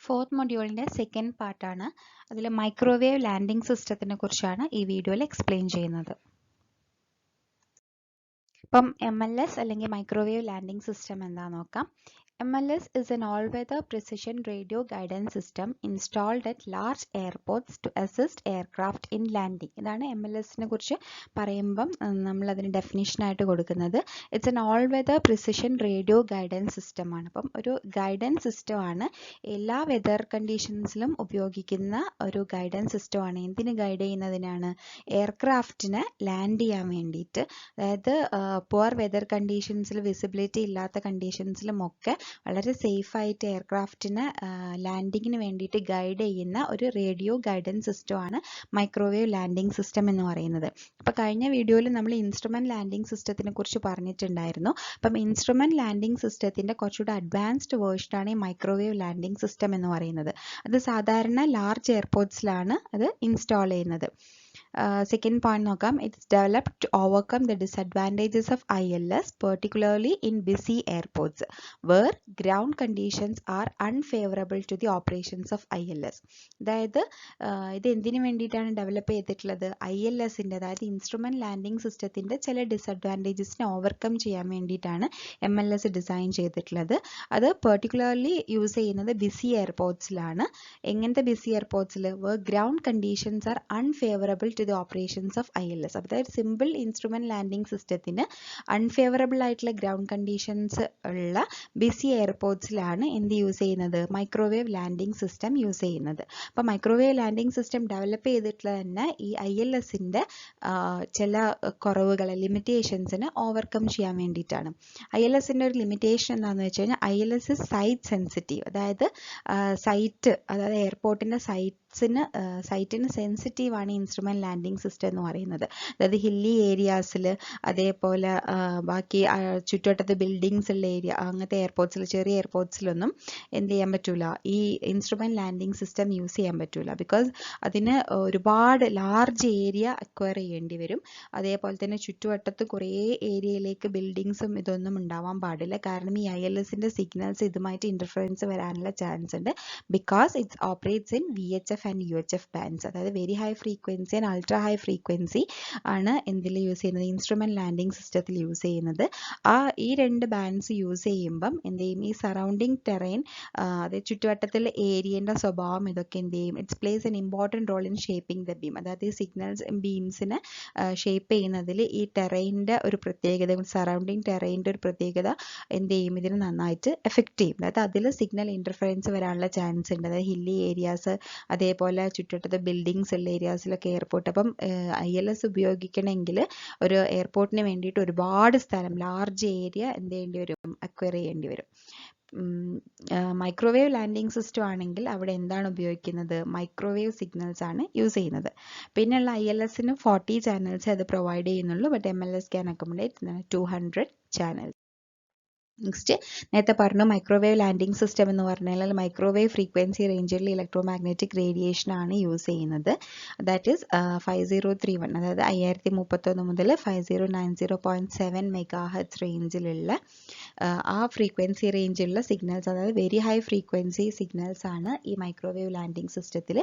Fourth മൊഡ്യൂളിൻ്റെ second പാർട്ടാണ്. അതിൽ microwave landing സിസ്റ്റത്തിനെ കുറിച്ചാണ് ഈ വീഡിയോയിൽ എക്സ്പ്ലെയിൻ ചെയ്യുന്നത്. അപ്പം MLS അല്ലെങ്കിൽ മൈക്രോവേവ് ലാൻഡിംഗ് സിസ്റ്റം എന്താണെന്ന് നോക്കാം. MLS is an all-weather precision radio guidance system installed at large airports to assist aircraft in landing. ഇതാണ് MLS-നെ കുറിച്ച് പറയുമ്പം നമ്മൾ അതിന് ഡെഫിനിഷൻ ആയിട്ട് കൊടുക്കുന്നത്. It's an all weather precision radio guidance system ആണ്. അപ്പം ഒരു ഗൈഡൻസ് സിസ്റ്റം ആണ്, എല്ലാ വെതർ കണ്ടീഷൻസിലും ഉപയോഗിക്കുന്ന ഒരു ഗൈഡൻസ് സിസ്റ്റം ആണ്. എന്തിന് ഗൈഡ് ചെയ്യുന്നതിനാണ്? എയർക്രാഫ്റ്റിന് ലാൻഡ് ചെയ്യാൻ വേണ്ടിയിട്ട്. അതായത് പുവർ വെതർ കണ്ടീഷൻസിൽ, വിസിബിലിറ്റി ഇല്ലാത്ത കണ്ടീഷൻസിലും ഒക്കെ വളരെ സേഫായിട്ട് എയർക്രാഫ്റ്റിന് ലാൻഡിങ്ങിന് വേണ്ടിയിട്ട് ഗൈഡ് ചെയ്യുന്ന ഒരു റേഡിയോ ഗൈഡൻസ് സിസ്റ്റമാണ് മൈക്രോവേവ് ലാൻഡിംഗ് സിസ്റ്റം എന്ന് പറയുന്നത്. അപ്പോൾ കഴിഞ്ഞ വീഡിയോയിൽ നമ്മൾ ഇൻസ്ട്രുമെന്റ് ലാൻഡിംഗ് സിസ്റ്റത്തിനെ കുറിച്ച് പറഞ്ഞിട്ടുണ്ടായിരുന്നു. അപ്പം ഇൻസ്ട്രുമെന്റ് ലാൻഡിംഗ് സിസ്റ്റത്തിന്റെ കുറച്ചുകൂടെ അഡ്വാൻസ്ഡ് വേർഷനാണ് ഈ മൈക്രോവേവ് ലാൻഡിംഗ് സിസ്റ്റം എന്ന് പറയുന്നത്. അത് സാധാരണ ലാർജ് എയർപോർട്ട്സിലാണ് അത് ഇൻസ്റ്റാൾ ചെയ്യുന്നത്. സെക്കൻഡ് പോയിന്റ് നോക്കാം. It's developed to overcome the disadvantages of ILS, particularly in busy airports where ground conditions are unfavourable to the operations of ILS. അതായത് ഇത് എന്തിനു വേണ്ടിയിട്ടാണ് ഡെവലപ്പ് ചെയ്തിട്ടുള്ളത്? ILSന്റെ, അതായത് ഇൻസ്ട്രുമെന്റ് ലാൻഡിംഗ് സിസ്റ്റത്തിന്റെ ചില ഡിസഡ്വാൻറ്റേജസിനെ ഓവർകം ചെയ്യാൻ വേണ്ടിയിട്ടാണ് MLS ഡിസൈൻ ചെയ്തിട്ടുള്ളത്. അത് പെർട്ടിക്കുലർലി യൂസ് ചെയ്യുന്നത് ബിസി എയർപോർട്ട്സിലാണ്. എങ്ങനത്തെ ബിസി എയർപോർട്ട്സിൽ? Where ground conditions are unfavourable to the operations of ILS. അതായത് സിമ്പിൾ ഇൻസ്ട്രുമെന്റ് ലാൻഡിംഗ് സിസ്റ്റത്തിന് അൺഫേവറബിൾ ആയിട്ടുള്ള ഗ്രൗണ്ട് കണ്ടീഷൻസ് ഉള്ള ബിസി എയർപോർട്ട്സിലാണ് എന്ത് യൂസ് ചെയ്യുന്നത്? മൈക്രോവേവ് ലാൻഡിംഗ് സിസ്റ്റം യൂസ് ചെയ്യുന്നത്. അപ്പോൾ മൈക്രോവേവ് ലാൻഡിംഗ് സിസ്റ്റം ഡെവലപ്പ് ചെയ്തിട്ടുള്ള തന്നെ ഈ ILSന്റെ ചില കുറവുകളെ, ലിമിറ്റേഷൻസിന് ഓവർകം ചെയ്യാൻ വേണ്ടിയിട്ടാണ്. ILSന്റെ ഒരു ലിമിറ്റേഷൻ എന്താണെന്ന് വെച്ച് കഴിഞ്ഞാൽ ILS ഇസ് സൈറ്റ് സെൻസിറ്റീവ്. അതായത് അതായത് എയർപോർട്ടിന്റെ സൈറ്റിന് സെൻസിറ്റീവ് ആണ് ഇൻസ്ട്രുമെന്റ് ലാൻഡിംഗ് സിസ്റ്റം എന്ന് പറയുന്നത്. അതായത് ഹില്ലി ഏരിയാസിൽ, അതേപോലെ ബാക്കി ചുറ്റുവട്ടത്ത് ബിൽഡിങ്സ് ഉള്ള ഏരിയ, അങ്ങനത്തെ എയർപോർട്ട്സിൽ, ചെറിയ എയർപോർട്ട്സിലൊന്നും എന്ത് ചെയ്യാൻ പറ്റൂല, ഈ ഇൻസ്ട്രുമെന്റ് ലാൻഡിംഗ് സിസ്റ്റം യൂസ് ചെയ്യാൻ പറ്റൂല. ബിക്കോസ് അതിന് ഒരുപാട് ലാർജ് ഏരിയ അക്വയർ ചെയ്യേണ്ടി വരും. അതേപോലെ തന്നെ ചുറ്റുവട്ടത്ത് കുറേ ഏരിയയിലേക്ക് ബിൽഡിങ്സും ഇതൊന്നും ഉണ്ടാവാൻ പാടില്ല. കാരണം ഈ ILSന്റെ സിഗ്നൽസ് ഇതുമായിട്ട് ഇന്റർഫറൻസ് വരാനുള്ള ചാൻസ് ഉണ്ട്. Because it's operates in VHF and UHF bands. അതായത് very high frequency and ultra high frequency ആണ് എന്തിൽ യൂസ് ചെയ്യുന്നത്? ഇൻസ്ട്രുമെന്റ് ലാൻഡിംഗ് സിസ്റ്റത്തിൽ യൂസ് ചെയ്യുന്നത്. ഈ രണ്ട് ബാൻഡ്സ് യൂസ് ചെയ്യുമ്പം എന്ത് ചെയ്യും? ഈ സറൗണ്ടിങ് ടെറൈൻ, അതായത് ചുറ്റുവട്ടത്തിലെ ഏരിയന്റെ സ്വഭാവം, ഇതൊക്കെ എന്ത് ചെയ്യും? It's plays an important role in shaping the beam. അതായത് ഈ സിഗ്നൽസ് ബീംസിനെ ഷേപ്പ് ചെയ്യുന്നതിൽ ഈ ടെറൈൻ്റെ ഒരു പ്രത്യേകത, സറൗണ്ടിങ് ടെറൈൻ്റെ ഒരു പ്രത്യേകത എന്ത് ചെയ്യും? ഇതിന് നന്നായിട്ട് എഫക്റ്റ് ചെയ്യും. അതായത് അതിൽ സിഗ്നൽ ഇന്റർഫറൻസ് വരാനുള്ള ചാൻസ് ഉണ്ട്. അതായത് ഹില്ലി ഏരിയാസ്, അതേപോലെ ചുറ്റുവട്ടത്തെ ബിൽഡിങ്സ് ഉള്ള ഏരിയാസിലൊക്കെ എയർപോർട്ട്. അപ്പം ILS ഉപയോഗിക്കണമെങ്കിൽ ഒരു എയർപോർട്ടിന് വേണ്ടിയിട്ട് ഒരുപാട് സ്ഥലം, ലാർജ് ഏരിയ എന്ത് ചെയ്യേണ്ടി വരും? അക്വയർ ചെയ്യേണ്ടി വരും. മൈക്രോവേവ് ലാൻഡിംഗ് സിസ്റ്റം ആണെങ്കിൽ അവിടെ എന്താണ് ഉപയോഗിക്കുന്നത്? മൈക്രോവേവ് സിഗ്നൽസ് ആണ് യൂസ് ചെയ്യുന്നത്. പിന്നെയുള്ള ILSന് 40 ചാനൽസ് അത് പ്രൊവൈഡ് ചെയ്യുന്നുള്ളൂ. But MLS can accommodate 200 channels. Next, നേരത്തെ പറഞ്ഞു മൈക്രോവേവ് ലാൻഡിംഗ് സിസ്റ്റം എന്ന് പറഞ്ഞാൽ മൈക്രോവേവ് ഫ്രീക്വൻസി റേഞ്ചിൽ ഇലക്ട്രോ മാഗ്നറ്റിക് റേഡിയേഷൻ ആണ് യൂസ് ചെയ്യുന്നത്. ദാറ്റ് ഈസ് 5031, അതായത് 5031 മുതൽ 5090.7 MHz റേഞ്ചിലുള്ള ആ ഫ്രീക്വൻസി റേഞ്ചിലുള്ള സിഗ്നൽസ്, അതായത് വെരി ഹൈ ഫ്രീക്വൻസി സിഗ്നൽസ് ആണ് ഈ മൈക്രോവേവ് ലാൻഡിംഗ് സിസ്റ്റത്തിൽ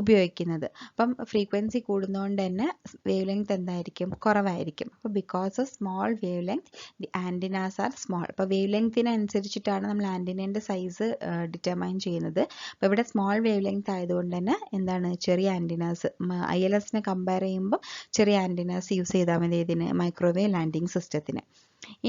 ഉപയോഗിക്കുന്നത്. അപ്പം ഫ്രീക്വൻസി കൂടുന്നതുകൊണ്ട് തന്നെ വേവ് ലെങ്ത് എന്തായിരിക്കും? കുറവായിരിക്കും. അപ്പോൾ because of small wave length the antennas are small. അപ്പോൾ വേവ് ലെങ്തിനനുസരിച്ചിട്ടാണ് നമ്മൾ ആൻറ്റിനേൻ്റെ സൈസ് ഡിറ്റർമൈൻ ചെയ്യുന്നത്. അപ്പോൾ ഇവിടെ സ്മോൾ വേവ് ലെങ്ത് ആയതുകൊണ്ട് തന്നെ എന്താണ്? ചെറിയ ആൻറ്റിനാസ്, ILSനെ കമ്പയർ ചെയ്യുമ്പോൾ ചെറിയ ആൻറ്റിനാസ് യൂസ് ചെയ്താൽ മതി ഇതിന്, മൈക്രോവേവ് ലാൻഡിംഗ് സിസ്റ്റത്തിന്.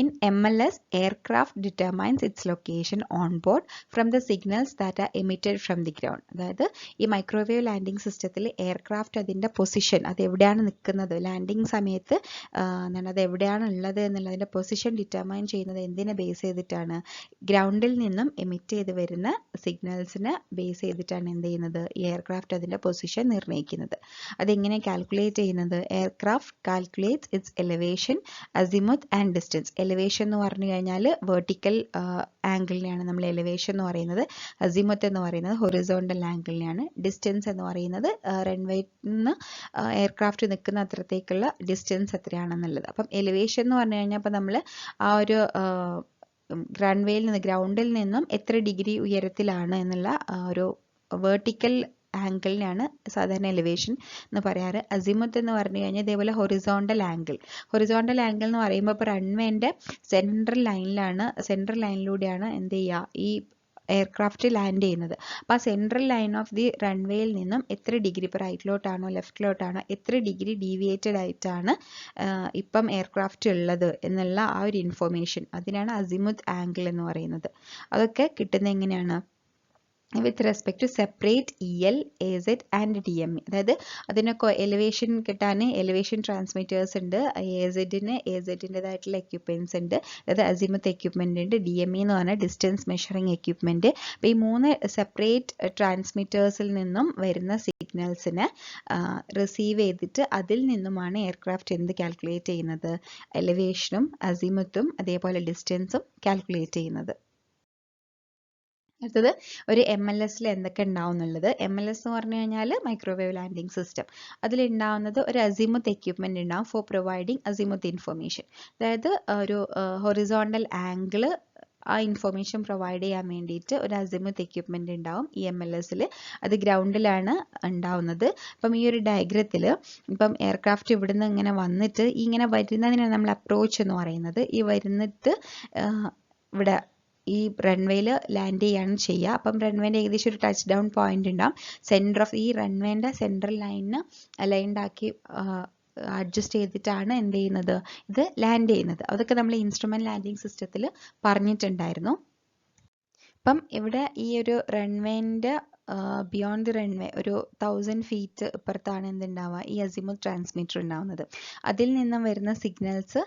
In MLS, aircraft determines its location on board from the signals that are emitted from the ground. അതായത് ഈ മൈക്രോവേവ് ലാൻഡിംഗ് സിസ്റ്റത്തിൽ എയർക്രാഫ്റ്റ് അതിൻ്റെ പൊസിഷൻ, അത് എവിടെയാണ് നിൽക്കുന്നത് ലാൻഡിംഗ് സമയത്ത്, അത് എവിടെയാണ് ഉള്ളത് എന്നുള്ളതിൻ്റെ പൊസിഷൻ ഡിറ്റർമൈൻ ചെയ്യുന്നത് എന്തിനെ ബേസ് ചെയ്തിട്ടാണ്? ഗ്രൗണ്ടിൽ നിന്നും എമിറ്റ് ചെയ്ത് വരുന്ന സിഗ്നൽസിനെ ബേസ് ചെയ്തിട്ടാണ് എന്ത് ചെയ്യുന്നത്? ഈ എയർക്രാഫ്റ്റ് അതിൻ്റെ പൊസിഷൻ നിർണ്ണയിക്കുന്നത്. അതെങ്ങനെ കാൽക്കുലേറ്റ് ചെയ്യുന്നത്? Aircraft calculates its elevation, azimuth and distance. Elevation എന്ന് പറഞ്ഞു കഴിഞ്ഞാൽ വെർട്ടിക്കൽ ആംഗിളിനെയാണ് നമ്മൾ എലിവേഷൻ എന്ന് പറയുന്നത്. അസിമുത്ത് എന്ന് പറയുന്നത് ഹൊറിസോണ്ടൽ ആംഗിളിനെയാണ്. ഡിസ്റ്റൻസ് എന്ന് പറയുന്നത് റൺവേയിൽ നിന്ന് എയർക്രാഫ്റ്റ് നിൽക്കുന്ന അത്രത്തേക്കുള്ള ഡിസ്റ്റൻസ് എത്രയാണെന്നുള്ളത്. അപ്പം എലിവേഷൻ എന്ന് പറഞ്ഞു കഴിഞ്ഞാൽ, അപ്പം നമ്മൾ ആ ഒരു റൺവേയിൽ നിന്ന് ഗ്രൗണ്ടിൽ നിന്നും എത്ര ഡിഗ്രി ഉയരത്തിലാണ് എന്നുള്ള ഒരു വെർട്ടിക്കൽ ആംഗിളിനാണ് സാധാരണ എലിവേഷൻ എന്ന് പറയാറ്. അസിമുത്ത് എന്ന് പറഞ്ഞു കഴിഞ്ഞാൽ ഇതേപോലെ ഹൊറിസോണ്ടൽ ആംഗിൾ എന്ന് പറയുമ്പോൾ ഇപ്പോൾ റൺവേന്റെ സെൻട്രൽ ലൈനിലൂടെയാണ് എന്ത് ചെയ്യുക, ഈ എയർക്രാഫ്റ്റ് ലാൻഡ് ചെയ്യുന്നത്. അപ്പോൾ ആ സെൻട്രൽ ലൈൻ ഓഫ് ദി റൺവേയിൽ നിന്നും എത്ര ഡിഗ്രി, ഇപ്പോൾ റൈറ്റിലോട്ടാണോ ലെഫ്റ്റിലോട്ടാണോ എത്ര ഡിഗ്രി ഡീവിയേറ്റഡ് ആയിട്ടാണ് ഇപ്പം എയർക്രാഫ്റ്റ് ഉള്ളത് എന്നുള്ള ആ ഒരു ഇൻഫോർമേഷൻ, അതിനാണ് അസിമുത്ത് ആംഗിൾ എന്ന് പറയുന്നത്. അതൊക്കെ കിട്ടുന്നത് എങ്ങനെയാണ്? with respect to separate EL, AZ and DME. അതായത് അതിനൊക്കെ എലിവേഷൻ കിട്ടാൻ എലിവേഷൻ ട്രാൻസ്മിറ്റേഴ്സ് ഉണ്ട്, AZൻ്റെതായിട്ടുള്ള എക്യുപ്മെന്റ്സ് ഉണ്ട്, അതായത് അസിമുത്ത് എക്യുപ്മെന്റ് ഉണ്ട്, DME എന്ന് പറഞ്ഞാൽ ഡിസ്റ്റൻസ് മെഷറിംഗ് എക്യുപ്മെന്റ്. അപ്പോൾ ഈ 3 സെപ്പറേറ്റ് ട്രാൻസ്മിറ്റേഴ്സിൽ നിന്നും വരുന്ന സിഗ്നൽസിനെ റിസീവ് ചെയ്തിട്ട് അതിൽ നിന്നുമാണ് എയർക്രാഫ്റ്റ് എന്ത് കാൽക്കുലേറ്റ് ചെയ്യുന്നത്, എലിവേഷനും അസിമുത്തും അതേപോലെ ഡിസ്റ്റൻസും കാൽക്കുലേറ്റ് ചെയ്യുന്നത്. അടുത്തത് ഒരു MLS എന്തൊക്കെ ഉണ്ടാവും എന്നുള്ളത്. MLS എന്ന് പറഞ്ഞു കഴിഞ്ഞാൽ മൈക്രോവേവ് ലാൻഡിംഗ് സിസ്റ്റം. അതിലുണ്ടാവുന്നത് ഒരു അസിമുത്ത് എക്യുപ്മെന്റ് ഉണ്ടാവും ഫോർ പ്രൊവൈഡിങ് അസിമുത്ത് ഇൻഫർമേഷൻ. അതായത് ഒരു ഹൊറിസോണ്ടൽ ആംഗിള് ആ ഇൻഫർമേഷൻ പ്രൊവൈഡ് ചെയ്യാൻ വേണ്ടിയിട്ട് ഒരു അസിമുത്ത് എക്യുപ്മെന്റ് ഉണ്ടാവും ഈ MLS. അത് ഗ്രൗണ്ടിലാണ് ഉണ്ടാവുന്നത്. അപ്പം ഈ ഒരു ഡയഗ്രത്തിൽ ഇപ്പം എയർക്രാഫ്റ്റ് ഇവിടുന്ന് ഇങ്ങനെ വന്നിട്ട് ഇങ്ങനെ വരുന്നതിനാണ് നമ്മൾ അപ്രോച്ച് എന്ന് പറയുന്നത്. ഈ വരുന്നിട്ട് ഇവിടെ ഈ റൺവേയിൽ ലാൻഡ് ചെയ്യാണ് ചെയ്യുക. അപ്പം റൺവേൻ്റെ ഏകദേശം ഒരു ടച്ച് ഡൗൺ പോയിന്റ് ഉണ്ടാവും. സെൻറ്റർ ഓഫ് ഈ റൺവേൻ്റെ സെൻട്രൽ ലൈനിന് അലൈൻഡ് ആക്കി അഡ്ജസ്റ്റ് ചെയ്തിട്ടാണ് എന്ത് ചെയ്യുന്നത്, ഇത് ലാൻഡ് ചെയ്യുന്നത്. അതൊക്കെ നമ്മൾ ഇൻസ്ട്രുമെന്റ് ലാൻഡിംഗ് സിസ്റ്റത്തിൽ പറഞ്ഞിട്ടുണ്ടായിരുന്നു. അപ്പം ഇവിടെ ഈ ഒരു റൺവേൻ്റെ ബിയോണ്ട് ദി റൺവേ ഒരു 1000 ഫീറ്റ് ഇപ്പുറത്താണ് എന്തുണ്ടാവുക, ഈ അസിമുത്ത് ട്രാൻസ്മിറ്റർ ഉണ്ടാവുന്നത്. അതിൽ നിന്നും വരുന്ന സിഗ്നൽസ്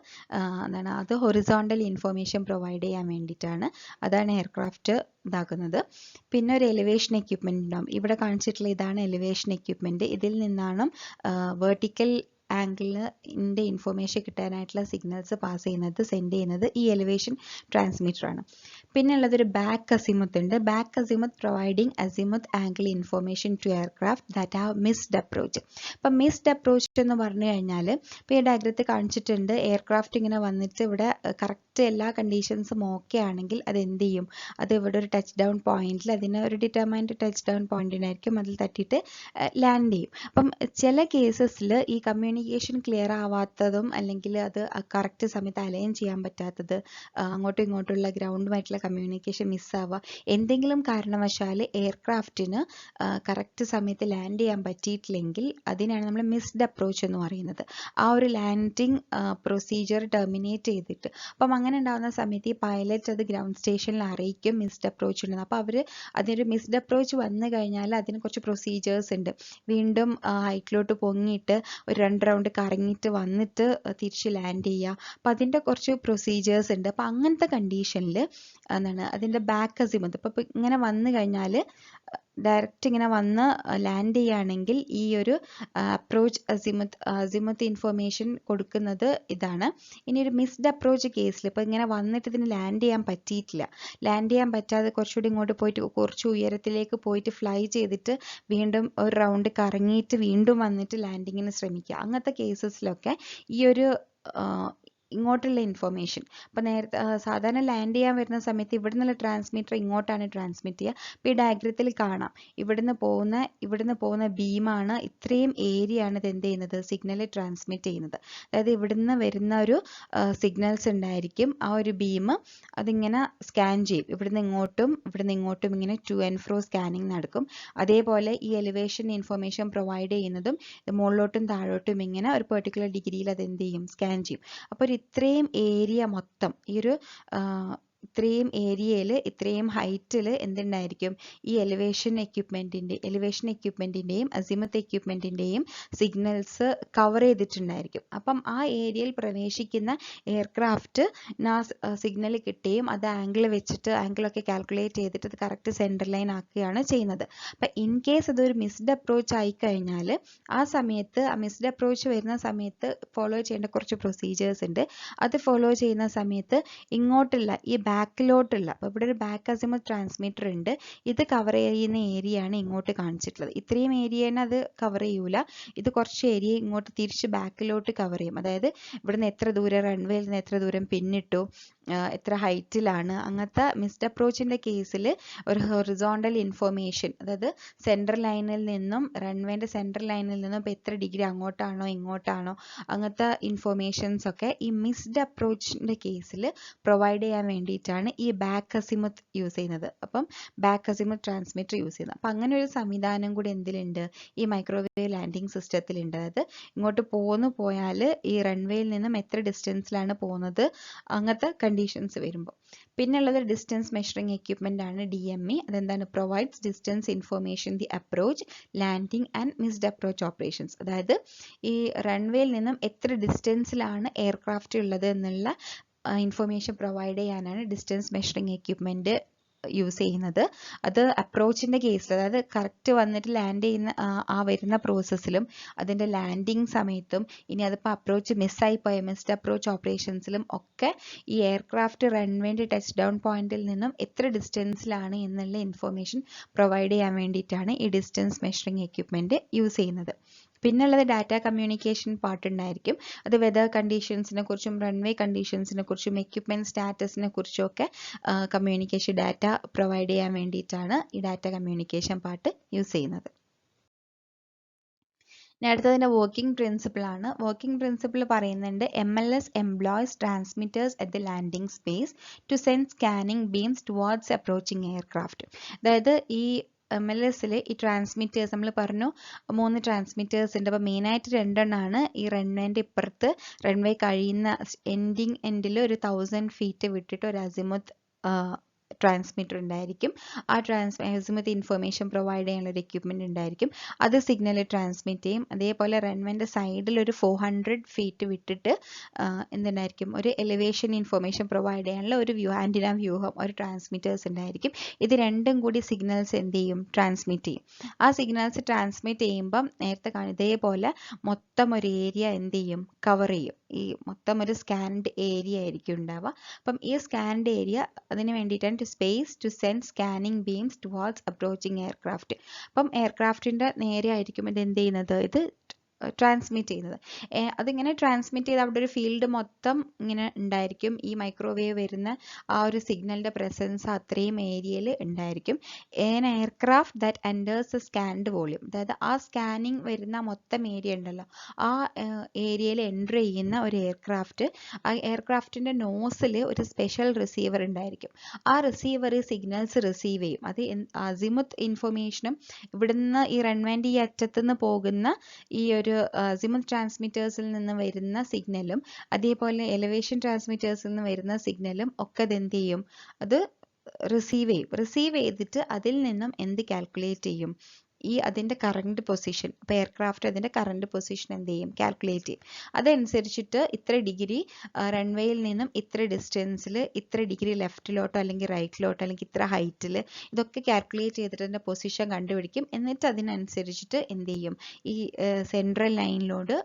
എന്താണ്, അത് ഹൊറിസോണ്ടൽ ഇൻഫർമേഷൻ പ്രൊവൈഡ് ചെയ്യാൻ വേണ്ടിയിട്ടാണ്. അതാണ് എയർക്രാഫ്റ്റ് ഇതാക്കുന്നത്. പിന്നെ ഒരു എലിവേഷൻ എക്യുപ്മെന്റ് ഉണ്ടാവും. ഇവിടെ കാണിച്ചിട്ടുള്ള ഇതാണ് എലിവേഷൻ എക്യുപ്മെന്റ്. ഇതിൽ നിന്നാണ് വെർട്ടിക്കൽ ആംഗിളിൻ്റെ ഇൻഫർമേഷൻ കിട്ടാനായിട്ടുള്ള സിഗ്നൽസ് പാസ് ചെയ്യുന്നത്, സെൻഡ് ചെയ്യുന്നത് ഈ എലിവേഷൻ ട്രാൻസ്മിറ്റർ ആണ്. പിന്നെ ഉള്ളത് ഒരു ബാക്ക് അസിമുത്ത് ഉണ്ട്. Back azimuth providing azimuth angle information to aircraft that have missed approach. അപ്പം മിസ്ഡ് അപ്രോച്ച് എന്ന് പറഞ്ഞു കഴിഞ്ഞാൽ ഇപ്പോൾ ഈ ഡയഗ്രത്തിൽ കാണിച്ചിട്ടുണ്ട്, എയർക്രാഫ്റ്റ് ഇങ്ങനെ വന്നിട്ട് ഇവിടെ കറക്റ്റ് എല്ലാ കണ്ടീഷൻസും ഓക്കെ ആണെങ്കിൽ അത് എന്ത് ചെയ്യും, അത് ഇവിടെ ഒരു ടച്ച് ഡൗൺ പോയിന്റിൽ അതിന് ഒരു ഡിറ്റർമൈൻഡ് ടച്ച് ഡൗൺ പോയിന്റിനായിരിക്കും അതിൽ തട്ടിയിട്ട് ലാൻഡ് ചെയ്യും. അപ്പം ചില കേസസിൽ ഈ കമ്മ്യൂണിക്കേഷൻ ക്ലിയർ ആവാത്തതും അല്ലെങ്കിൽ അത് കറക്റ്റ് സമയത്ത് അലൈൻ ചെയ്യാൻ പറ്റാത്തത്, അങ്ങോട്ടും ഇങ്ങോട്ടുള്ള ഗ്രൗണ്ടുമായിട്ടുള്ള കമ്മ്യൂണിക്കേഷൻ മിസ്സാവുക, എന്തെങ്കിലും കാരണവശാൽ എയർക്രാഫ്റ്റിന് കറക്റ്റ് സമയത്ത് ലാൻഡ് ചെയ്യാൻ പറ്റിയിട്ടില്ലെങ്കിൽ അതിനാണ് നമ്മൾ മിസ്ഡ് അപ്രോച്ച് എന്ന് പറയുന്നത്. ആ ഒരു ലാൻഡിങ് പ്രൊസീജിയർ ടെർമിനേറ്റ് ചെയ്തിട്ട്, അപ്പം അങ്ങനെ ഉണ്ടാകുന്ന സമയത്ത് ഈ പൈലറ്റ് അത് ഗ്രൗണ്ട് സ്റ്റേഷനിൽ അറിയിക്കും മിസ്ഡ് അപ്രോച്ച് ഉണ്ടെന്ന്. അപ്പോൾ അവർ അതിനൊരു മിസ്ഡ് അപ്രോച്ച് വന്നു കഴിഞ്ഞാൽ അതിന് കുറച്ച് പ്രൊസീജിയേഴ്സ് ഉണ്ട്. വീണ്ടും ഹൈറ്റിലോട്ട് പൊങ്ങിയിട്ട് ഒരു 2 റൗണ്ട് കറങ്ങിയിട്ട് വന്നിട്ട് തിരിച്ച് ലാൻഡ് ചെയ്യുക. അപ്പം അതിൻ്റെ കുറച്ച് പ്രൊസീജിയേഴ്സ് ഉണ്ട്. അപ്പം അങ്ങനത്തെ കണ്ടീഷനിൽ എന്താണ് അതിൻ്റെ ബാക്ക് അസിമുത്ത്, ഇപ്പം ഇങ്ങനെ വന്നു കഴിഞ്ഞാൽ ഡയറക്റ്റ് ഇങ്ങനെ വന്ന് ലാൻഡ് ചെയ്യുകയാണെങ്കിൽ ഈ ഒരു അപ്രോച്ച് അസിമുത്ത് ഇൻഫർമേഷൻ കൊടുക്കുന്നത് ഇതാണ്. ഇനി ഒരു മിസ്ഡ് അപ്രോച്ച് കേസിൽ ഇപ്പോൾ ഇങ്ങനെ വന്നിട്ട് ഇതിന് ലാൻഡ് ചെയ്യാൻ പറ്റിയിട്ടില്ല, ലാൻഡ് ചെയ്യാൻ പറ്റാതെ കുറച്ചുകൂടി ഇങ്ങോട്ട് പോയിട്ട് കുറച്ച് ഉയരത്തിലേക്ക് പോയിട്ട് ഫ്ലൈ ചെയ്തിട്ട് വീണ്ടും ഒരു റൗണ്ട് കറങ്ങിയിട്ട് വീണ്ടും വന്നിട്ട് ലാൻഡിങ്ങിന് ശ്രമിക്കുക. അങ്ങനത്തെ കേസസിലൊക്കെ ഈ ഒരു ഇങ്ങോട്ടുള്ള ഇൻഫർമേഷൻ, അപ്പോൾ നേരത്തെ സാധാരണ ലാൻഡ് ചെയ്യാൻ വരുന്ന സമയത്ത് ഇവിടെ നിന്നുള്ള ട്രാൻസ്മിറ്റർ ഇങ്ങോട്ടാണ് ട്രാൻസ്മിറ്റ് ചെയ്യുക. അപ്പോൾ ഈ ഡയഗ്രത്തിൽ കാണാം ഇവിടുന്ന് പോകുന്ന ബീമാണ്, ഇത്രയും ഏരിയ ആണ് ഇത് എന്ത് ചെയ്യുന്നത്, സിഗ്നൽ ട്രാൻസ്മിറ്റ് ചെയ്യുന്നത്. അതായത് ഇവിടുന്ന് വരുന്ന ഒരു സിഗ്നൽസ് ഉണ്ടായിരിക്കും, ആ ഒരു ബീം അതിങ്ങനെ സ്കാൻ ചെയ്യും, ഇവിടുന്ന് ഇങ്ങോട്ടും ഇങ്ങനെ ടു ആൻഡ് ഫ്രോ സ്കാനിങ് നടക്കും. അതേപോലെ ഈ എലിവേഷൻ ഇൻഫർമേഷൻ പ്രൊവൈഡ് ചെയ്യുന്നതും മുകളിലോട്ടും താഴോട്ടും ഇങ്ങനെ ഒരു പെർട്ടിക്കുലർ ഡിഗ്രിയിൽ അത് എന്ത് ചെയ്യും, സ്കാൻ ചെയ്യും. അപ്പോൾ ഇത്രയും ഏരിയ മൊത്തം ഈ ഒരു ഇത്രയും ഏരിയയിൽ ഇത്രയും ഹൈറ്റിൽ എന്തുണ്ടായിരിക്കും, ഈ എലിവേഷൻ എക്യുപ്മെന്റിന്റെയും അസിമുത്ത് എക്യുപ്മെന്റിന്റെയും സിഗ്നൽസ് കവർ ചെയ്തിട്ടുണ്ടായിരിക്കും. അപ്പം ആ ഏരിയയിൽ പ്രവേശിക്കുന്ന എയർക്രാഫ്റ്റ് സിഗ്നൽ കിട്ടുകയും അത് ആംഗിളൊക്കെ കാൽക്കുലേറ്റ് ചെയ്തിട്ട് അത് കറക്റ്റ് സെൻറ്റർ ലൈൻ ആക്കുകയാണ് ചെയ്യുന്നത്. അപ്പം ഇൻ കേസ് അതൊരു മിസ്ഡ് അപ്രോച്ച് ആയിക്കഴിഞ്ഞാൽ ആ സമയത്ത് മിസ്ഡ് അപ്രോച്ച് വരുന്ന സമയത്ത് ഫോളോ ചെയ്യേണ്ട കുറച്ച് പ്രൊസീജിയേഴ്സ് ഉണ്ട്. അത് ഫോളോ ചെയ്യുന്ന സമയത്ത് ഇങ്ങോട്ടുള്ള ഈ ബാക്കിലോട്ടുള്ള, അപ്പോൾ ഇവിടെ ഒരു ബാക്ക് അസിമുത്ത് ട്രാൻസ്മിറ്റർ ഉണ്ട്, ഇത് കവർ ചെയ്യുന്ന ഏരിയ ആണ് ഇങ്ങോട്ട് കാണിച്ചിട്ടുള്ളത്. ഇത്രയും ഏരിയനെ അത് കവർ ചെയ്യൂല, ഇത് കുറച്ച് ഏരിയ ഇങ്ങോട്ട് തിരിച്ച് ബാക്കിലോട്ട് കവർ ചെയ്യും. അതായത് ഇവിടുന്ന് എത്ര ദൂരം റൺവേയിൽ നിന്ന് എത്ര ദൂരം പിന്നിട്ടു, എത്ര ഹൈറ്റിലാണ്, അങ്ങനത്തെ മിസ്ഡ് അപ്രോച്ചിൻ്റെ കേസിൽ ഒരു ഹൊറിസോണ്ടൽ ഇൻഫോർമേഷൻ, അതായത് സെൻട്രൽ ലൈനിൽ നിന്നും റൺവേൻ്റെ സെൻട്രൽ ലൈനിൽ നിന്നും ഇപ്പോൾ എത്ര ഡിഗ്രി അങ്ങോട്ടാണോ ഇങ്ങോട്ടാണോ അങ്ങനത്തെ ഇൻഫോർമേഷൻസ് ഒക്കെ ഈ മിസ്ഡ് അപ്രോച്ചിൻ്റെ കേസിൽ പ്രൊവൈഡ് ചെയ്യാൻ വേണ്ടിയിട്ടാണ് ഈ ബാക്ക് അസിമുത്ത് യൂസ് ചെയ്യുന്നത്. അപ്പം ബാക്ക് അസിമുത്ത് ട്രാൻസ്മിറ്റർ യൂസ് ചെയ്യുന്നത്. അപ്പം അങ്ങനെ ഒരു സംവിധാനം കൂടി എന്തിലുണ്ട്, ഈ മൈക്രോവേവ് ലാൻഡിംഗ് സിസ്റ്റത്തിലുണ്ട്. അതായത് ഇങ്ങോട്ട് പോയാൽ ഈ റൺവേയിൽ നിന്നും എത്ര ഡിസ്റ്റൻസിലാണ് പോകുന്നത് അങ്ങനത്തെ കണ്ടീഷൻസ് വരുമ്പോൾ. പിന്നെ ഉള്ളത് ഡിസ്റ്റൻസ് മെഷറിംഗ് എക്യുപ്മെന്റ് ആണ് DME. അതെന്താണ്, provides distance information the approach, landing and missed approach operations. അതായത് ഈ റൺവേയിൽ നിന്നും എത്ര ഡിസ്റ്റൻസിലാണ് എയർക്രാഫ്റ്റ് ഉള്ളത് എന്നുള്ള ഇൻഫോർമേഷൻ പ്രൊവൈഡ് ചെയ്യാനാണ് ഡിസ്റ്റൻസ് മെഷറിംഗ് എക്യുപ്മെന്റ് യൂസ് ചെയ്യുന്നത്. അത് അപ്രോച്ചിൻ്റെ കേസിൽ, അതായത് കറക്റ്റ് വന്നിട്ട് ലാൻഡ് ചെയ്യുന്ന ആ വരുന്ന പ്രോസസ്സിലും അതിൻ്റെ ലാൻഡിങ് സമയത്തും ഇനി അതിപ്പോൾ അപ്രോച്ച് മിസ്സായി പോയ മിസ്ഡ് അപ്രോച്ച് ഓപ്പറേഷൻസിലും ഒക്കെ ഈ എയർക്രാഫ്റ്റ് റൺവേൻ്റെ ടച്ച് ഡൗൺ പോയിന്റിൽ നിന്നും എത്ര ഡിസ്റ്റൻസിലാണ് എന്നുള്ള ഇൻഫോർമേഷൻ പ്രൊവൈഡ് ചെയ്യാൻ വേണ്ടിയിട്ടാണ് ഈ ഡിസ്റ്റൻസ് മെഷറിംഗ് എക്യുപ്മെൻറ്റ് യൂസ് ചെയ്യുന്നത്. പിന്നുള്ളത് ഡാറ്റ കമ്മ്യൂണിക്കേഷൻ പാർട്ട് ഉണ്ടായിരിക്കും. അത് വെതർ കണ്ടീഷൻസിനെ കുറിച്ചും റൺവേ കണ്ടീഷൻസിനെ കുറിച്ചും എക്യുപ്മെന്റ് സ്റ്റാറ്റസിനെ കുറിച്ചും ഒക്കെ കമ്മ്യൂണിക്കേഷൻ ഡാറ്റ പ്രൊവൈഡ് ചെയ്യാൻ വേണ്ടിയിട്ടാണ് ഈ ഡാറ്റ കമ്മ്യൂണിക്കേഷൻ പാർട്ട് യൂസ് ചെയ്യുന്നത്. ഇനി അടുത്തതിൻ്റെ വർക്കിംഗ് പ്രിൻസിപ്പിൾ ആണ്. വർക്കിംഗ് പ്രിൻസിപ്പിൾ പറയുന്നുണ്ട് MLS employs transmitters at the landing space to send scanning beams towards approaching aircraft. അതായത് ഈ MLS ഈ ട്രാൻസ്മിറ്റേഴ്സ് നമ്മൾ പറഞ്ഞു 3 ട്രാൻസ്മിറ്റേഴ്സ് ഉണ്ട്. അപ്പോൾ മെയിനായിട്ട് 2 എണ്ണമാണ് ഈ റൺവേൻ്റെ ഇപ്പുറത്ത് റൺവേ കഴിയുന്ന എൻഡിൽ ഒരു 1000 ഫീറ്റ് വിട്ടിട്ട് ഒരു അസിമുത്ത് ട്രാൻസ്മിറ്റർ ഉണ്ടായിരിക്കും. ആ അസിമുത്ത് ഇൻഫർമേഷൻ പ്രൊവൈഡ് ചെയ്യാനുള്ള ഒരു എക്യുപ്മെന്റ് ഉണ്ടായിരിക്കും. അത് സിഗ്നൽ ട്രാൻസ്മിറ്റ് ചെയ്യും. അതേപോലെ റൺവേൻ്റെ സൈഡിൽ ഒരു 400 ഫീറ്റ് വിട്ടിട്ട് എന്തുണ്ടായിരിക്കും, ഒരു എലിവേഷൻ ഇൻഫർമേഷൻ പ്രൊവൈഡ് ചെയ്യാനുള്ള ഒരു ആൻറ്റിന വ്യൂഹം ഒരു ട്രാൻസ്മിറ്റേഴ്സ് ഉണ്ടായിരിക്കും. ഇത് രണ്ടും കൂടി സിഗ്നൽസ് എന്ത് ചെയ്യും, ട്രാൻസ്മിറ്റ് ചെയ്യും. ആ സിഗ്നൽസ് ട്രാൻസ്മിറ്റ് ചെയ്യുമ്പം നേരത്തെ ഇതേപോലെ മൊത്തം ഒരു ഏരിയ എന്ത് ചെയ്യും, കവർ ചെയ്യും. ഈ മൊത്തം ഒരു സ്കാൻഡ് ഏരിയ ആയിരിക്കും ഉണ്ടാവുക. അപ്പം ഈ സ്കാൻഡ് ഏരിയ അതിന് വേണ്ടിയിട്ടാണ് to space to send scanning beams towards approaching aircraft. അപ്പം എയർക്രാഫ്റ്റിൻ്റെ നേരെ ആയിരിക്കും ഇത് എന്ത് ചെയ്യുന്നത്, ഇത് ട്രാൻസ്മിറ്റ് ചെയ്യുന്നത്. അതിങ്ങനെ ട്രാൻസ്മിറ്റ് ചെയ്ത് അവിടെ ഒരു ഫീൽഡ് മൊത്തം ഇങ്ങനെ ഉണ്ടായിരിക്കും. ഈ മൈക്രോവേവ് വരുന്ന ആ ഒരു സിഗ്നലിൻ്റെ പ്രസൻസ് അത്രയും ഏരിയയിൽ ഉണ്ടായിരിക്കും. An aircraft that enters a scanned volume, അതായത് ആ സ്കാനിങ് വരുന്ന മൊത്തം ഏരിയ ഉണ്ടല്ലോ, ആ ഏരിയയിൽ എൻ്റർ ചെയ്യുന്ന ഒരു എയർക്രാഫ്റ്റ്, ആ എയർക്രാഫ്റ്റിൻ്റെ നോസിൽ ഒരു സ്പെഷ്യൽ റിസീവർ ഉണ്ടായിരിക്കും. ആ റിസീവർ സിഗ്നൽസ് റിസീവ് ചെയ്യും. അത് അസിമുത്ത് ഇൻഫർമേഷനും ഇവിടുന്ന് ഈ റൺവേൻ്റെ ഈ അറ്റത്തുനിന്ന് പോകുന്ന ഈ ഒരു അസിമുത്ത് ട്രാൻസ്മിറ്റേഴ്സിൽ നിന്ന് വരുന്ന സിഗ്നലും അതേപോലെ എലിവേഷൻ ട്രാൻസ്മിറ്റേഴ്സിൽ നിന്ന് വരുന്ന സിഗ്നലും ഒക്കെ അത് എന്ത് ചെയ്യും, അത് റിസീവ് ചെയ്യും. റിസീവ് ചെയ്തിട്ട് അതിൽ നിന്നും എന്ത് കാൽക്കുലേറ്റ് ചെയ്യും, ഈ അതിൻ്റെ കറണ്ട് പൊസിഷൻ, അപ്പോൾ എയർക്രാഫ്റ്റ് അതിൻ്റെ കറണ്ട് പൊസിഷൻ എന്ത് ചെയ്യും, കാൽക്കുലേറ്റ് ചെയ്യും. അതനുസരിച്ചിട്ട് ഇത്ര ഡിഗ്രി റൺവേയിൽ നിന്നും ഇത്ര ഡിസ്റ്റൻസിൽ ഇത്ര ഡിഗ്രി ലെഫ്റ്റിലോട്ടോ അല്ലെങ്കിൽ റൈറ്റിലോട്ടോ അല്ലെങ്കിൽ ഇത്ര ഹൈറ്റിൽ ഇതൊക്കെ കാൽക്കുലേറ്റ് ചെയ്തിട്ട് അതിൻ്റെ പൊസിഷൻ കണ്ടുപിടിക്കും. എന്നിട്ട് അതിനനുസരിച്ചിട്ട് എന്ത് ചെയ്യും, ഈ സെൻട്രൽ ലൈനിലോട്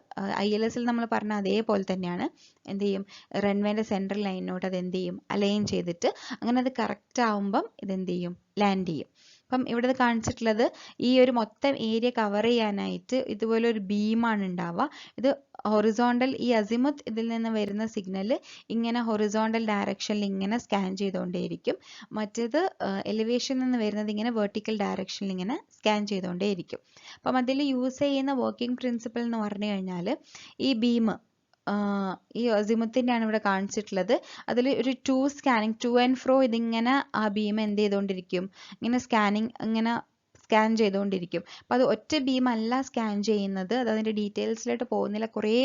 ILSൽ നമ്മൾ പറഞ്ഞ അതേപോലെ തന്നെയാണ് എന്ത് ചെയ്യും, റൺവേൻ്റെ സെൻട്രൽ ലൈനിലോട്ട് അത് എന്ത് ചെയ്യും, അലൈൻ ചെയ്തിട്ട് അങ്ങനെ അത് കറക്റ്റ് ആവുമ്പം ഇതെന്ത് ചെയ്യും, ലാൻഡ് ചെയ്യും. അപ്പം ഇവിടെ കാണിച്ചിട്ടുള്ളത് ഈ ഒരു മൊത്തം ഏരിയ കവർ ചെയ്യാനായിട്ട് ഇതുപോലെ ഒരു ബീമാണ് ഉണ്ടാവുക. ഇത് ഹൊറിസോണ്ടൽ, ഈ അസിമുത്ത് ഇതിൽ നിന്ന് വരുന്ന സിഗ്നൽ ഇങ്ങനെ ഹൊറിസോണ്ടൽ ഡയറക്ഷനിൽ ഇങ്ങനെ സ്കാൻ ചെയ്തുകൊണ്ടേയിരിക്കും. മറ്റേത് എലിവേഷനിൽ നിന്ന് വരുന്നത് ഇങ്ങനെ വെർട്ടിക്കൽ ഡയറക്ഷനിൽ ഇങ്ങനെ സ്കാൻ ചെയ്തുകൊണ്ടേയിരിക്കും. അപ്പം അതിൽ യൂസ് ചെയ്യുന്ന വർക്കിംഗ് പ്രിൻസിപ്പിൾ എന്ന് പറഞ്ഞു കഴിഞ്ഞാൽ ഈ ബീം ഈ അസിമുത്തിൻ്റെ ആണ് ഇവിടെ കാണിച്ചിട്ടുള്ളത്. അതിൽ ഒരു സ്കാനിങ് ടു ആൻഡ് ഫ്രോ ഇതിങ്ങനെ ആ ബീം എന്ത് ചെയ്തുകൊണ്ടിരിക്കും, ഇങ്ങനെ ഇങ്ങനെ സ്കാൻ ചെയ്തുകൊണ്ടിരിക്കും. അപ്പോൾ അത് ഒറ്റ ബീം അല്ല സ്കാൻ ചെയ്യുന്നത്, അത് അതിൻ്റെ ഡീറ്റെയിൽസിലോട്ട് പോകുന്നില്ല. കുറേ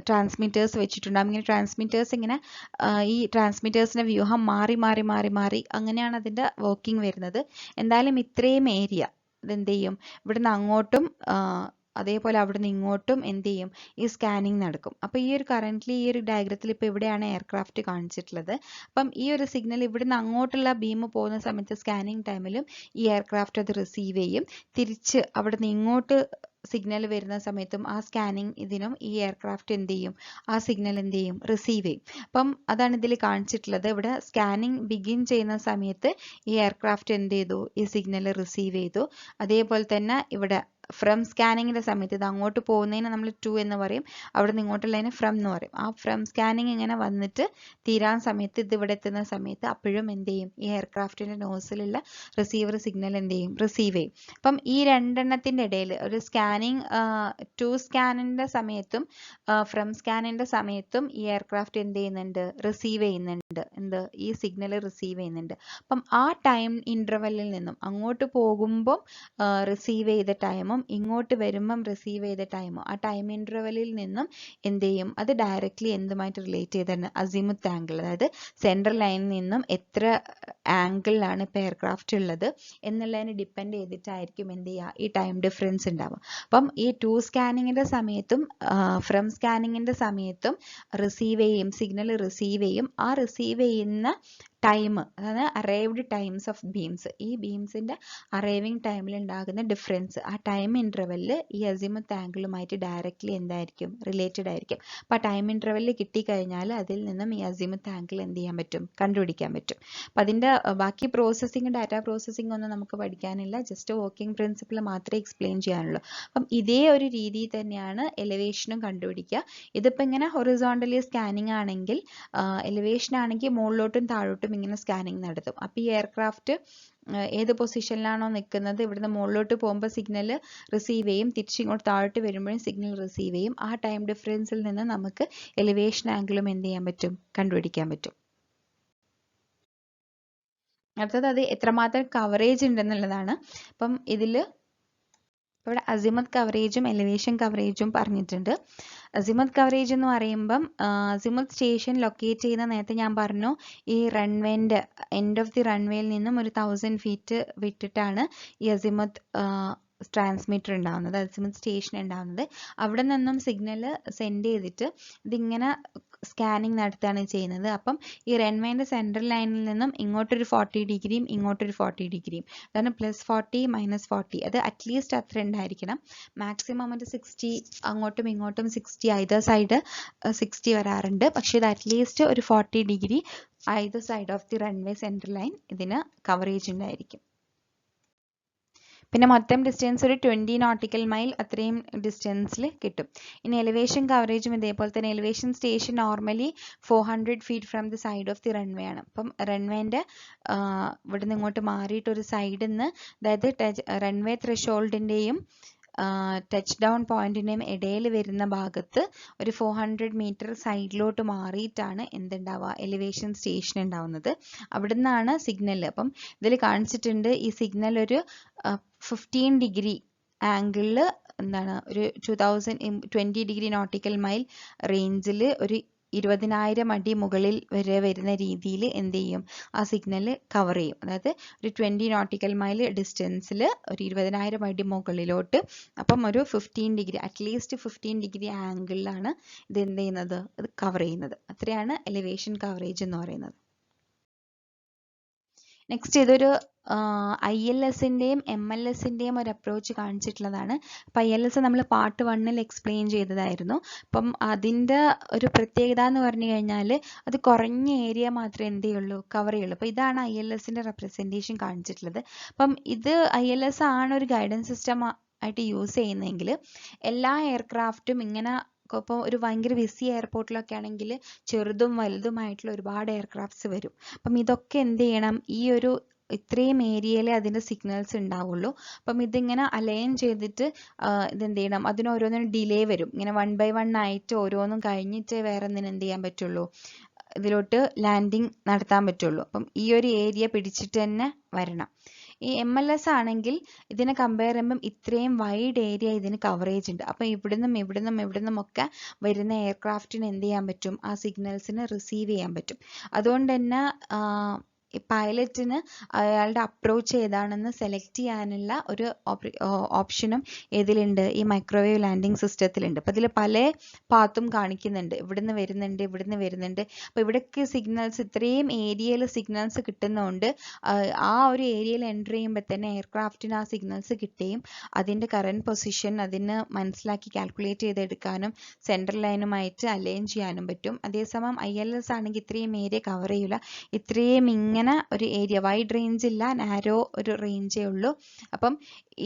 ട്രാൻസ്മിറ്റേഴ്സ് വെച്ചിട്ടുണ്ടാകും. ഇങ്ങനെ ട്രാൻസ്മിറ്റേഴ്സ് ഇങ്ങനെ ഈ ട്രാൻസ്മിറ്റേഴ്സിൻ്റെ വ്യൂഹം മാറി മാറി മാറി മാറി അങ്ങനെയാണ് അതിൻ്റെ വർക്കിംഗ് വരുന്നത്. എന്തായാലും ഇത്രയും ഏരിയ ഇതെന്ത് ചെയ്യും, ഇവിടുന്ന് അങ്ങോട്ടും അതേപോലെ അവിടുന്ന് ഇങ്ങോട്ടും എന്ത് ചെയ്യും, ഈ സ്കാനിങ് നടക്കും. അപ്പോൾ ഈ ഒരു കറൻ്റ്ലി ഈ ഒരു ഡയഗ്രത്തിൽ ഇപ്പോൾ ഇവിടെയാണ് എയർക്രാഫ്റ്റ് കാണിച്ചിട്ടുള്ളത്. അപ്പം ഈ ഒരു സിഗ്നൽ ഇവിടുന്ന് അങ്ങോട്ടുള്ള ബീം പോകുന്ന സമയത്ത് സ്കാനിങ് ടൈമിലും ഈ എയർക്രാഫ്റ്റ് അത് റിസീവ് ചെയ്യും. തിരിച്ച് അവിടുന്ന് ഇങ്ങോട്ട് സിഗ്നൽ വരുന്ന സമയത്തും ആ സ്കാനിങ് ഇതിനും ഈ എയർക്രാഫ്റ്റ് എന്ത് ചെയ്യും, ആ സിഗ്നൽ എന്ത് ചെയ്യും, റിസീവ് ചെയ്യും. അപ്പം അതാണ് ഇതിൽ കാണിച്ചിട്ടുള്ളത്. ഇവിടെ സ്കാനിങ് ബിഗിൻ ചെയ്യുന്ന സമയത്ത് ഈ എയർക്രാഫ്റ്റ് എന്ത് ചെയ്തു, ഈ സിഗ്നൽ റിസീവ് ചെയ്തു. അതേപോലെ തന്നെ ഇവിടെ ഫ്രം സ്കാനിങ്ങിൻ്റെ സമയത്ത് ഇത് അങ്ങോട്ട് പോകുന്നതിന് നമ്മൾ ടു എന്ന് പറയും, അവിടെ നിന്ന് ഇങ്ങോട്ടുള്ളതിന് ഫ്രം എന്ന് പറയും. ആ ഫ്രം സ്കാനിങ് ഇങ്ങനെ വന്നിട്ട് തീരാൻ സമയത്ത് ഇത് ഇവിടെ എത്തുന്ന സമയത്ത് അപ്പോഴും എന്ത് ചെയ്യും, ഈ എയർക്രാഫ്റ്റിൻ്റെ നോസിലുള്ള റിസീവർ സിഗ്നൽ എന്ത് ചെയ്യും, റിസീവ് ചെയ്യും. അപ്പം ഈ രണ്ടെണ്ണത്തിൻ്റെ ഇടയിൽ ഒരു സ്കാനിങ് ടു സ്കാനിൻ്റെ സമയത്തും ഫ്രം സ്കാനിൻ്റെ സമയത്തും ഈ എയർക്രാഫ്റ്റ് എന്ത് ചെയ്യുന്നുണ്ട്, റിസീവ് ചെയ്യുന്നുണ്ട്. എന്ത്, ഈ സിഗ്നൽ റിസീവ് ചെയ്യുന്നുണ്ട്. അപ്പം ആ ടൈം ഇൻ്റർവെല്ലിൽ നിന്നും അങ്ങോട്ട് പോകുമ്പം റിസീവ് ചെയ്ത ടൈമും ഇങ്ങോട്ട് വരുമ്പം റിസീവ് ചെയ്ത ടൈമും ആ ടൈം ഇൻ്റർവെല്ലിൽ നിന്നും എന്ത് ചെയ്യും, അത് ഡയറക്റ്റ്ലി എന്തുമായിട്ട് റിലേറ്റ് ചെയ്താണ്, അസിമുത്ത് ആംഗിൾ, അതായത് സെൻട്രൽ ലൈനിൽ നിന്നും എത്ര ആംഗിളിലാണ് ഇപ്പോൾ എയർക്രാഫ്റ്റ് ഉള്ളത് എന്നുള്ളതിനെ ഡിപ്പെൻഡ് ചെയ്തിട്ടായിരിക്കും എന്ത് ചെയ്യുക, ഈ ടൈം ഡിഫറൻസ് ഉണ്ടാവുക. അപ്പം ഈ ടു സ്കാനിങ്ങിൻ്റെ സമയത്തും ഫ്രം സ്കാനിങ്ങിൻ്റെ സമയത്തും റിസീവ് ചെയ്യും, സിഗ്നൽ റിസീവ് ചെയ്യും. ആ റിസീവ് ചെയ്യുന്ന ടൈം, അതായത് അറൈവ്ഡ് ടൈംസ് ഓഫ് ബീംസ്, ഈ ബീംസിൻ്റെ അറൈവിങ് ടൈമിൽ ഉണ്ടാകുന്ന ഡിഫറൻസ്, ആ ടൈം ഇൻ്റർവെല്ലിൽ ഈ അസിമുത്ത് ആംഗിളുമായിട്ട് ഡയറക്റ്റ്ലി എന്തായിരിക്കും, റിലേറ്റഡ് ആയിരിക്കും. അപ്പോൾ ആ ടൈം ഇൻ്റർവെല്ലിൽ കിട്ടിക്കഴിഞ്ഞാൽ അതിൽ നിന്നും ഈ അസിമുത്ത് ആംഗിൾ എന്ത് ചെയ്യാൻ പറ്റും, കണ്ടുപിടിക്കാൻ പറ്റും. അപ്പം അതിൻ്റെ ബാക്കി പ്രോസസ്സിങ്, ഡാറ്റ പ്രോസസ്സിംഗ് ഒന്നും നമുക്ക് പഠിക്കാനില്ല, ജസ്റ്റ് വർക്കിംഗ് പ്രിൻസിപ്പിൾ മാത്രമേ എക്സ്പ്ലെയിൻ ചെയ്യാനുള്ളൂ. അപ്പം ഇതേ ഒരു രീതിയിൽ തന്നെയാണ് എലിവേഷനും കണ്ടുപിടിക്കുക. ഇതിപ്പോൾ ഇങ്ങനെ ഹൊറിസോണ്ടലി സ്കാനിങ് ആണെങ്കിൽ, എലിവേഷൻ ആണെങ്കിൽ മുകളിലോട്ടും താഴോട്ടും ഇങ്ങനെ സ്കാനിങ് നടത്തും. അപ്പോൾ ഈ എയർക്രാഫ്റ്റ് ഏത് പൊസിഷനിലാണോ നിൽക്കുന്നത്, ഇവിടുന്ന് മുകളിലോട്ട് പോകുമ്പോൾ സിഗ്നൽ റിസീവ് ചെയ്യും, തിരിച്ചിങ്ങോട്ട് താഴോട്ട് വരുമ്പോഴും സിഗ്നൽ റിസീവ് ചെയ്യും. ആ ടൈം ഡിഫറൻസിൽ നിന്ന് നമുക്ക് എലിവേഷൻ ആംഗിളും എന്ത് ചെയ്യാൻ പറ്റും, കണ്ടുപിടിക്കാൻ പറ്റും. അടുത്തത് അത് എത്രമാത്രം കവറേജ് ഉണ്ടെന്നുള്ളതാണ്. അപ്പം ഇവിടെ അസിമുത്ത് കവറേജും എലിവേഷൻ കവറേജും പറഞ്ഞിട്ടുണ്ട്. അസിമുത്ത് കവറേജ് എന്ന് പറയുമ്പം അസിമുത്ത് സ്റ്റേഷൻ ലൊക്കേറ്റ് ചെയ്യുന്ന, നേരത്തെ ഞാൻ പറഞ്ഞു, ഈ റൺവേൻ്റെ എൻഡ് ഓഫ് ദി റൺവേയിൽ നിന്നും ഒരു 1000 ഫീറ്റ് വിട്ടിട്ടാണ് ഈ അസിമുത്ത് ട്രാൻസ്മിറ്റർ ഉണ്ടാവുന്നത്, അസിമുത്ത് സ്റ്റേഷൻ ഉണ്ടാവുന്നത്. അവിടെ നിന്നും സിഗ്നൽ സെൻഡ് ചെയ്തിട്ട് ഇതിങ്ങനെ സ്കാനിങ് നടത്തുകയാണ് ചെയ്യുന്നത്. അപ്പം ഈ റൺവേൻ്റെ സെൻട്രൽ ലൈനിൽ നിന്നും ഇങ്ങോട്ടൊരു 40 ഡിഗ്രിയും ഇങ്ങോട്ടൊരു 40 ഡിഗ്രിയും, അതാണ് +40 -40, അത് അറ്റ്ലീസ്റ്റ് അത്ര ഉണ്ടായിരിക്കണം. മാക്സിമം ഒരു 60, അങ്ങോട്ടും ഇങ്ങോട്ടും 60, ഐദർ സൈഡ് 60 വരാറുണ്ട്. പക്ഷേ ഇത് അറ്റ്ലീസ്റ്റ് ഒരു 40 degree either side of the runway central line ഇതിന് കവറേജ് ഉണ്ടായിരിക്കും. പിന്നെ മൊത്തം ഡിസ്റ്റൻസ് ഒരു 20 നോട്ടിക്കൽ മൈൽ അത്രയും ഡിസ്റ്റൻസിൽ കിട്ടും. ഇനി എലിവേഷൻ കവറേജും ഇതേപോലെ തന്നെ. Elevation station normally 400 feet from the side of the runway ആണ്. അപ്പം റൺവേൻ്റെ ഇവിടെ നിന്ന് ഇങ്ങോട്ട് മാറിയിട്ട് ഒരു സൈഡിൽ നിന്ന്, അതായത് റൺവേ ത്രെഷോൾഡിൻ്റെയും ടച്ച് ഡൗൺ പോയിന്റിൻ്റെയും ഇടയിൽ വരുന്ന ഭാഗത്ത് ഒരു 400 മീറ്റർ സൈഡിലോട്ട് മാറിയിട്ടാണ് എന്തുണ്ടാവുക, എലിവേഷൻ സ്റ്റേഷൻ ഉണ്ടാവുന്നത്. അവിടെ നിന്നാണ് സിഗ്നൽ. അപ്പം ഇതിൽ കാണിച്ചിട്ടുണ്ട് ഈ സിഗ്നൽ ഒരു 15 ഡിഗ്രി ആംഗിളിൽ എന്താണ്, ഒരു 20 ഡിഗ്രി നോട്ടിക്കൽ മൈൽ റേഞ്ചിൽ ഒരു 20,000 അടി മുകളിൽ വരെ വരുന്ന രീതിയിൽ എന്ത് ചെയ്യും, ആ സിഗ്നൽ കവർ ചെയ്യും. അതായത് ഒരു 20 നോട്ടിക്കൽ മൈൽ ഡിസ്റ്റൻസിൽ ഒരു 20,000 അടി മുകളിലോട്ട്, അപ്പം ഒരു 15 ഡിഗ്രി, അറ്റ്ലീസ്റ്റ് 15 ഡിഗ്രി ആംഗിളിലാണ് ഇത് എന്ത് ചെയ്യുന്നത്, ഇത് കവർ ചെയ്യുന്നത്. അത്രയാണ് എലിവേഷൻ കവറേജ് എന്ന് പറയുന്നത്. നെക്സ്റ്റ് ഇതൊരു ILSൻ്റെയും MLS-ൻ്റെയും ഒരു അപ്രോച്ച് കാണിച്ചിട്ടുള്ളതാണ്. അപ്പം ILS നമ്മൾ പാർട്ട് 1-ൽ എക്സ്പ്ലെയിൻ ചെയ്തതായിരുന്നു. അപ്പം അതിൻ്റെ ഒരു പ്രത്യേകത എന്ന് പറഞ്ഞു കഴിഞ്ഞാൽ അത് കുറഞ്ഞ ഏരിയ മാത്രമേ എന്ത് ചെയ്യുള്ളൂ, കവർ ചെയ്യുള്ളൂ. അപ്പോൾ ഇതാണ് ILS-ൻ്റെ റെപ്രസെൻറ്റേഷൻ കാണിച്ചിട്ടുള്ളത്. അപ്പം ഇത് ILS ആണ് ഒരു ഗൈഡൻസ് സിസ്റ്റം ആയിട്ട് യൂസ് ചെയ്യുന്നതെങ്കിൽ എല്ലാ എയർക്രാഫ്റ്റും ഇങ്ങനെ, ഇപ്പോൾ ഒരു ഭയങ്കര ബിസി എയർപോർട്ടിലൊക്കെ ആണെങ്കിൽ ചെറുതും വലുതുമായിട്ടുള്ള ഒരുപാട് എയർക്രാഫ്റ്റ്സ് വരും. അപ്പം ഇതൊക്കെ എന്ത് ചെയ്യണം, ഈ ഒരു ഇത്രയും ഏരിയയിലേ അതിൻ്റെ സിഗ്നൽസ് ഉണ്ടാവുള്ളൂ. അപ്പം ഇതിങ്ങനെ അലൈൻ ചെയ്തിട്ട് ഇതെന്ത് ചെയ്യണം, അതിന് ഓരോന്നിനും ഡിലേ വരും. ഇങ്ങനെ 1 by 1 ആയിട്ട് ഓരോന്നും കഴിഞ്ഞിട്ട് വേറെ ഒന്നിനും എന്ത് ചെയ്യാൻ പറ്റുള്ളൂ, ഇതിലോട്ട് ലാൻഡിങ് നടത്താൻ പറ്റുള്ളൂ. അപ്പം ഈ ഒരു ഏരിയ പിടിച്ചിട്ട് തന്നെ വരണം. ഈ MLS ആണെങ്കിൽ ഇതിനെ കമ്പയർ ചെയ്യുമ്പം ഇത്രയും വൈഡ് ഏരിയ ഇതിന് കവറേജ് ഉണ്ട്. അപ്പം ഇവിടുന്നും ഒക്കെ വരുന്ന എയർക്രാഫ്റ്റിന് എന്ത് ചെയ്യാൻ പറ്റും, ആ സിഗ്നൽസിന് റിസീവ് ചെയ്യാൻ പറ്റും. അതുകൊണ്ട് തന്നെ പൈലറ്റിന് അയാളുടെ അപ്രോച്ച് ഏതാണെന്ന് സെലക്ട് ചെയ്യാനുള്ള ഒരു ഓപ്ഷനും ഇതിലുണ്ട്, ഈ മൈക്രോവേവ് ലാൻഡിംഗ് സിസ്റ്റത്തിലുണ്ട്. അപ്പോൾ ഇതിൽ പല പാത്തും കാണിക്കുന്നുണ്ട്, ഇവിടുന്ന് വരുന്നുണ്ട്. അപ്പോൾ ഇവിടേക്ക് സിഗ്നൽസ്, ഇത്രയും ഏരിയയിൽ സിഗ്നൽസ് കിട്ടുന്നതുകൊണ്ട് ആ ഒരു ഏരിയയിൽ എൻ്റർ ചെയ്യുമ്പോൾ തന്നെ എയർക്രാഫ്റ്റിന് ആ സിഗ്നൽസ് കിട്ടുകയും അതിൻ്റെ കറൻറ്റ് പൊസിഷൻ അതിന് മനസ്സിലാക്കി കാൽക്കുലേറ്റ് ചെയ്തെടുക്കാനും സെൻട്രൽ ലൈനുമായിട്ട് അലൈൻ ചെയ്യാനും പറ്റും. അതേസമയം ILS ആണെങ്കിൽ ഇത്രയും ഏരിയ കവർ ചെയ്യില്ല, ഇത്രയും ഇങ്ങനെ ഇങ്ങനെ ഒരു ഏരിയ, വൈഡ് റേഞ്ച് ഇല്ല, നാരോ ഒരു റേഞ്ചേ ഉള്ളൂ. അപ്പം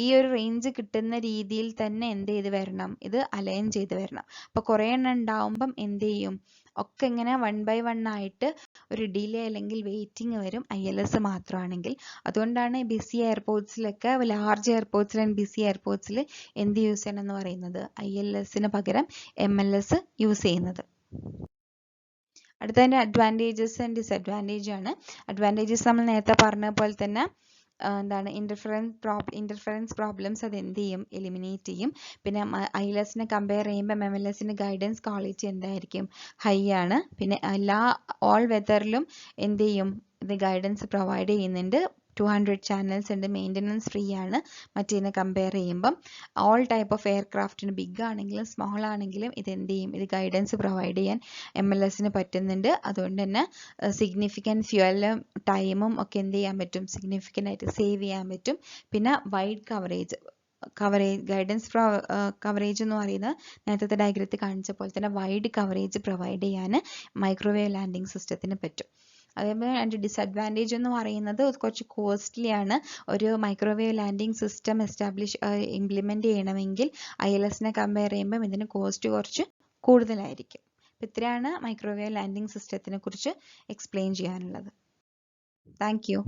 ഈ ഒരു റേഞ്ച് കിട്ടുന്ന രീതിയിൽ തന്നെ എന്ത് ചെയ്ത് വരണം, ഇത് അലൈൻ ചെയ്ത് വരണം. അപ്പോൾ കുറേ എണ്ണം ഉണ്ടാവുമ്പം എന്ത് ചെയ്യും, ഒക്കെ ഇങ്ങനെ 1 by 1 ആയിട്ട് ഒരു ഡിലേ അല്ലെങ്കിൽ വെയിറ്റിംഗ് വരും ILS മാത്രമാണെങ്കിൽ. അതുകൊണ്ടാണ് ബിസി എയർപോർട്ട്സിലൊക്കെ, ലാർജ് എയർപോർട്ട്സിൽ ആൻഡ് ബിസി എയർപോർട്ട്സിൽ എന്ത് യൂസ് ചെയ്യണം എന്ന് പറയുന്നത്, ILSന് പകരം MLS യൂസ് ചെയ്യുന്നത്. അടുത്തതിൻ്റെ അഡ്വാൻറ്റേജസ് ആൻഡ് ഡിസഡ്വാൻറ്റേജ് ആണ്. അഡ്വാൻറ്റേജസ് നമ്മൾ നേരത്തെ പറഞ്ഞ പോലെ തന്നെ എന്താണ്, ഇൻ്റർഫറൻസ് പ്രോബ്ലംസ് അത് എന്ത് ചെയ്യും, എലിമിനേറ്റ് ചെയ്യും. പിന്നെ ILSനെ കമ്പയർ ചെയ്യുമ്പോൾ MLS ഗൈഡൻസ് ക്വാളിറ്റി എന്തായിരിക്കും, ഹൈ ആണ്. പിന്നെ ഓൾ വെതറിലും എന്ത് ചെയ്യും, ഇത് ഗൈഡൻസ് പ്രൊവൈഡ് ചെയ്യുന്നുണ്ട്. 200 ചാനൽസ് ഉണ്ട്, മെയിൻ്റനൻസ് ഫ്രീ ആണ് മറ്റേതിനെ കമ്പയർ ചെയ്യുമ്പം. ഓൾ ടൈപ്പ് ഓഫ് എയർക്രാഫ്റ്റിന്, ബിഗ് ആണെങ്കിലും സ്മോൾ ആണെങ്കിലും ഇത് എന്ത് ചെയ്യും, ഇത് ഗൈഡൻസ് പ്രൊവൈഡ് ചെയ്യാൻ MLS പറ്റുന്നുണ്ട്. അതുകൊണ്ട് തന്നെ സിഗ്നിഫിക്കൻറ്റ് ഫ്യൂവലും ടൈമും ഒക്കെ എന്ത് ചെയ്യാൻ പറ്റും, സിഗ്നിഫിക്കൻ്റ് ആയിട്ട് സേവ് ചെയ്യാൻ പറ്റും. പിന്നെ വൈഡ് കവറേജ് ഗൈഡൻസ് കവറേജ് എന്ന് പറയുന്നത് നേരത്തെ ഡയഗ്രത്തിൽ കാണിച്ച പോലെ തന്നെ വൈഡ് കവറേജ് പ്രൊവൈഡ് ചെയ്യാൻ മൈക്രോവേവ് ലാൻഡിംഗ് സിസ്റ്റത്തിന് പറ്റും. അതേപോലെ അതിൻ്റെ ഡിസഡ്വാൻറ്റേജ് എന്ന് പറയുന്നത് കുറച്ച് കോസ്റ്റ്ലി ആണ്. ഒരു മൈക്രോവേവ് ലാൻഡിംഗ് സിസ്റ്റം ഇംപ്ലിമെൻറ്റ് ചെയ്യണമെങ്കിൽ ILSനെ കമ്പയർ ചെയ്യുമ്പം ഇതിന് കോസ്റ്റ് കുറച്ച് കൂടുതലായിരിക്കും. ഇത്രയാണ് മൈക്രോവേവ് ലാൻഡിംഗ് സിസ്റ്റത്തിനെ കുറിച്ച് എക്സ്പ്ലെയിൻ ചെയ്യാനുള്ളത്. Thank you.